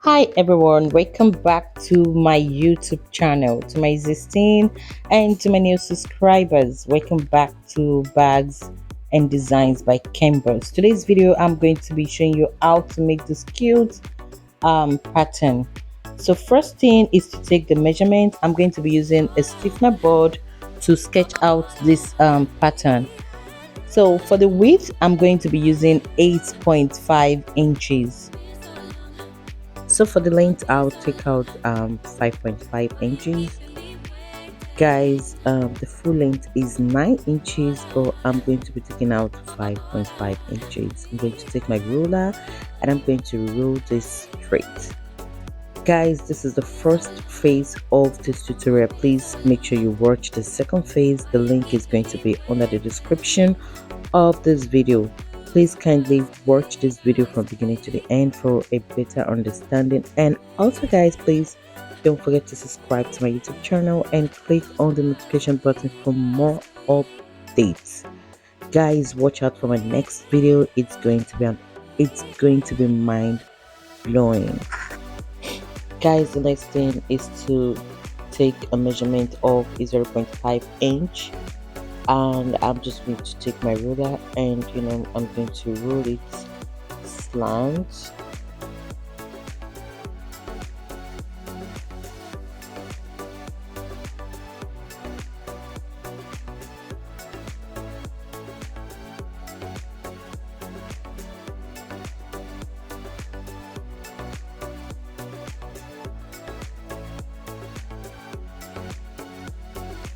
Hi everyone, welcome back to my YouTube channel, to my existing and to my new subscribers. Welcome back to Bags and Designs by Khembuzz. Today's video, I'm going to be showing you how to make this cute pattern. So first thing is to take the measurement. I'm going to be using a stiffener board to sketch out this pattern. So for the width, I'm going to be using 8.5 inches. So for the length, I'll take out 5.5 inches. Guys, the full length is 9 inches, but I'm going to be taking out 5.5 inches. I'm going to take my ruler and I'm going to roll this straight. Guys, this is the first phase of this tutorial. Please make sure you watch the second phase. The link is going to be under the description of this video. Please kindly watch this video from beginning to the end for a better understanding. And also guys, please don't forget to subscribe to my YouTube channel and click on the notification button for more updates. Guys, watch out for my next video. It's going to be mind blowing. Guys, the next thing is to take a measurement of 0.5 inch, and I'm just going to take my ruler and I'm going to roll it slant.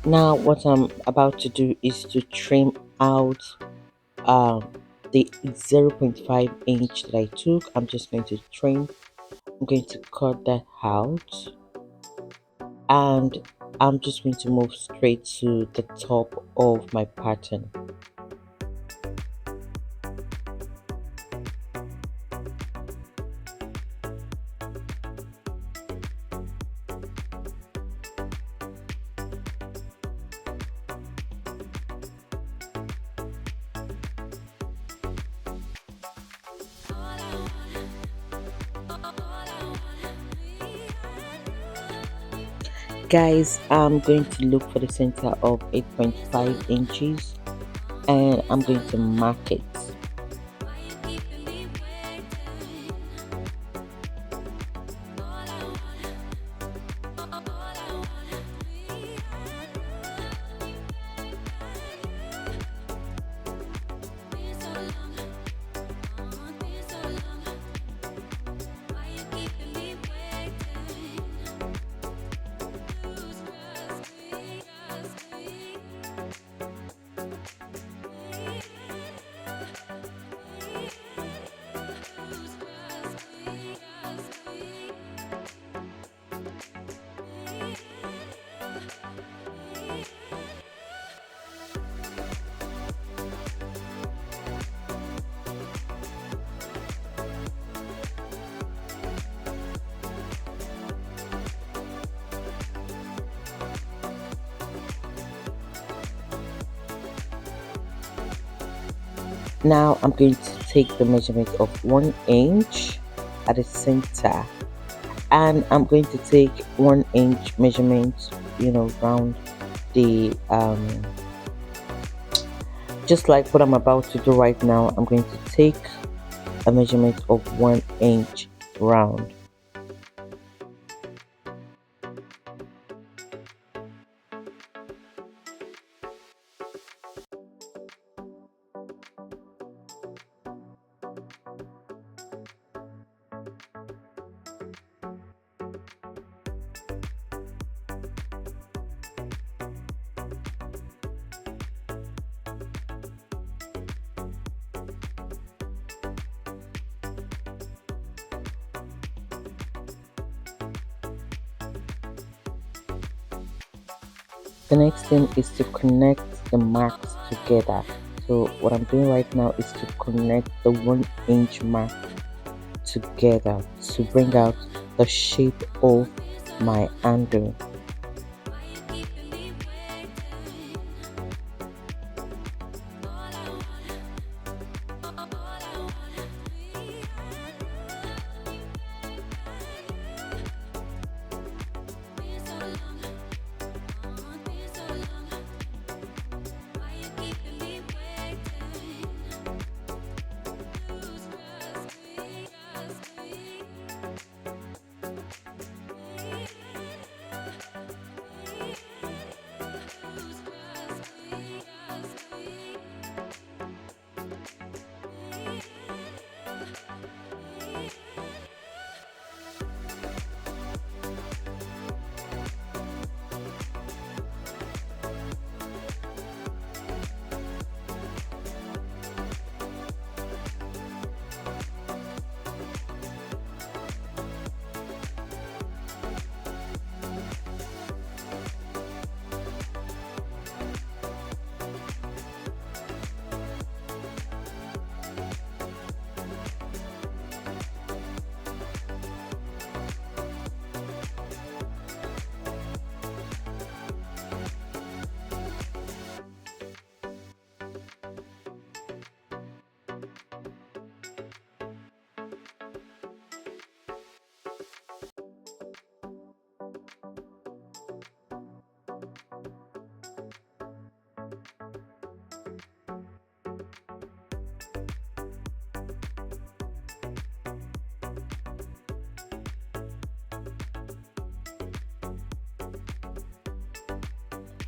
Now what I'm about to do is to trim out the 0.5 inch that I took. I'm just going to trim. I'm going to cut that out, and I'm just going to move straight to the top of my pattern. Guys, I'm going to look for the center of 8.5 inches and I'm going to mark it. Now I'm going to take the measurement of 1 inch at the center, and I'm going to take 1 inch measurement round the just like what I'm about to do right now. I'm going to take a measurement of 1 inch round. The next thing is to connect the marks together. So what I'm doing right now is to connect the 1 inch mark together to bring out the shape of my handle.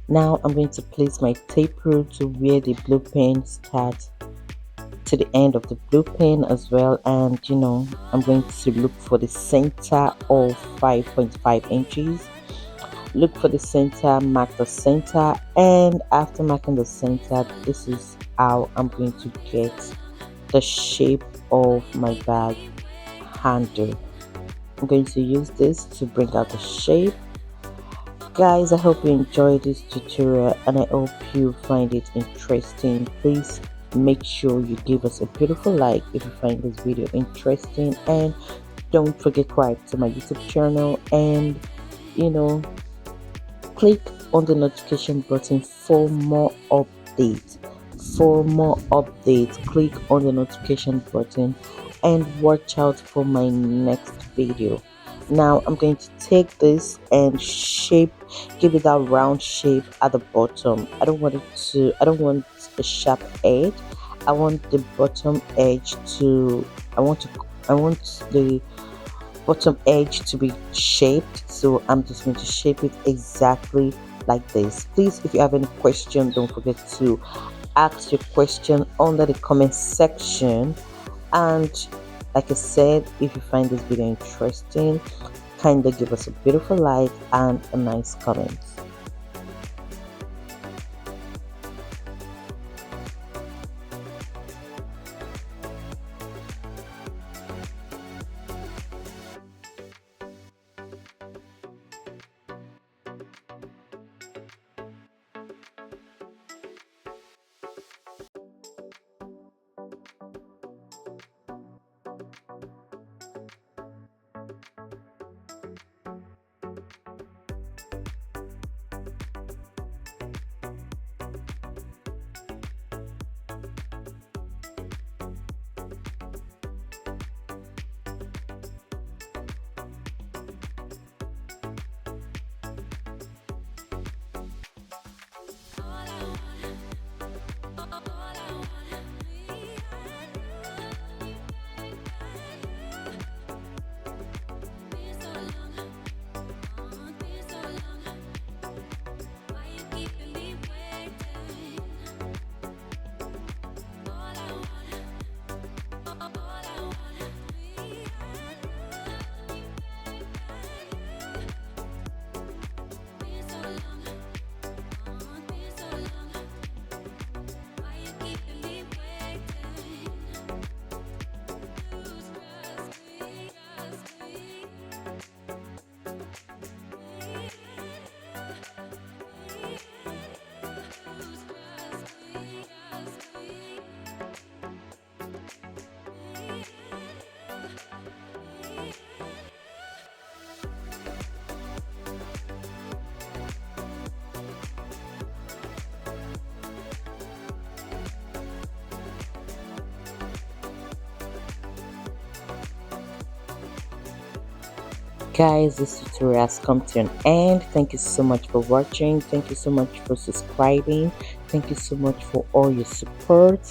Now I'm going to place my tape rule to where the blue pen starts to the end of the blue pen as well, and I'm going to look for the center of 5.5 inches. Look for the center, mark the center, and after marking the center, this is how I'm going to get the shape of my bag handle. I'm going to use this to bring out the shape. Guys, I hope you enjoyed this tutorial and I hope you find it interesting. Please make sure you give us a beautiful like if you find this video interesting, and don't forget to subscribe to my YouTube channel, and you know click on the notification button for more updates. Click on the notification button and watch out for my next video. Now I'm going to take this and give it that round shape at the bottom. I don't want a sharp edge. I want the bottom edge to I want the bottom edge to be shaped, so I'm just going to shape it exactly like this. Please, if you have any question, don't forget to ask your question under the comment section. And like I said, if you find this video interesting, kindly give us a beautiful like and a nice comment. Guys, this tutorial has come to an end. Thank you so much for watching. Thank you so much for subscribing. Thank you so much for all your support.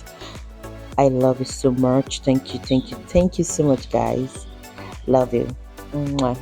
I love you so much. Thank you so much, guys. Love you. Mwah.